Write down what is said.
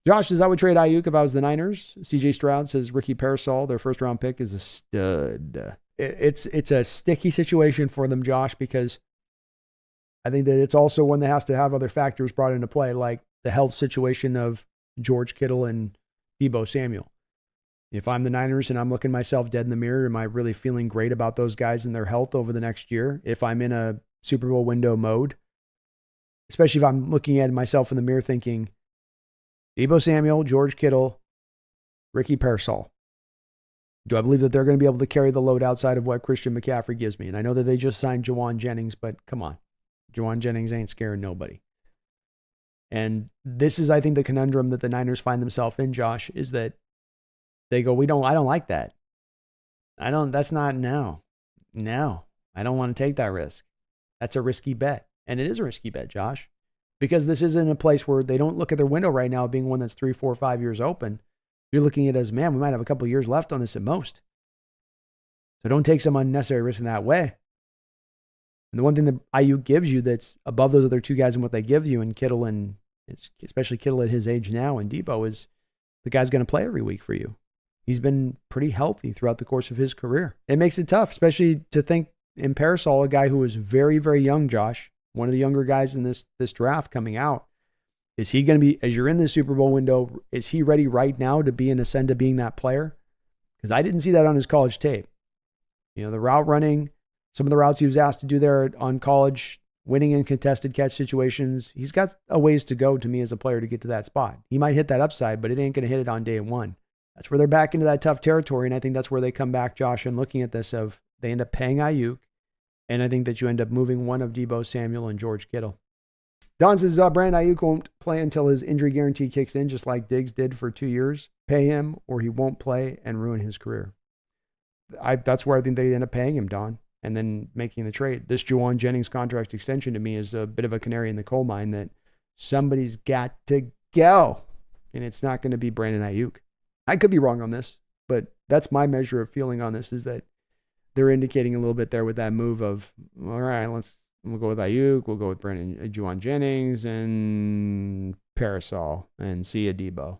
Josh says, I would trade Aiyuk if I was the Niners. CJ Stroud says Ricky Parasol, their first round pick, is a stud. It's a sticky situation for them, Josh, because I think that it's also one that has to have other factors brought into play, like the health situation of George Kittle and Deebo Samuel. If I'm the Niners and I'm looking myself dead in the mirror, am I really feeling great about those guys and their health over the next year? If I'm in a Super Bowl window mode, especially if I'm looking at myself in the mirror thinking, Deebo Samuel, George Kittle, Ricky Parasol. Do I believe that they're going to be able to carry the load outside of what Christian McCaffrey gives me? And I know that they just signed Jawan Jennings, but come on. Jawan Jennings ain't scaring nobody. And this is, I think, the conundrum that the Niners find themselves in, Josh, is that they go, I don't like that. That's not now. No, I don't want to take that risk. That's a risky bet. And it is a risky bet, Josh, because this isn't a place where they don't look at their window right now being one that's 3, 4, 5 years open. You're looking at it as, man, we might have a couple of years left on this at most. So don't take some unnecessary risk in that way. And the one thing that Aiyuk gives you that's above those other two guys and what they give you, and Kittle, and especially Kittle at his age now, and Deebo, is the guy's going to play every week for you. He's been pretty healthy throughout the course of his career. It makes it tough, especially to think in Parasol, a guy who was very, very young, Josh, one of the younger guys in this draft coming out. Is he going to be, as you're in the Super Bowl window, is he ready right now to be an ascend to being that player? Because I didn't see that on his college tape. You know, the route running, some of the routes he was asked to do there on college, winning in contested catch situations, he's got a ways to go to me as a player to get to that spot. He might hit that upside, but it ain't going to hit it on day one. That's where they're back into that tough territory, and I think that's where they come back, Josh, and looking at this of they end up paying Aiyuk, and I think that you end up moving one of Deebo Samuel and George Kittle. Don says, Brandon Aiyuk won't play until his injury guarantee kicks in, just like Diggs did for 2 years. Pay him, or he won't play and ruin his career. That's where I think they end up paying him, Don, and then making the trade. This Jawan Jennings contract extension to me is a bit of a canary in the coal mine that somebody's got to go, and it's not going to be Brandon Aiyuk. I could be wrong on this, but that's my measure of feeling on this, is that they're indicating a little bit there with that move of, all right, we'll go with Aiyuk, we'll go with Jawan Jennings and Parasol, and see ya, Deebo.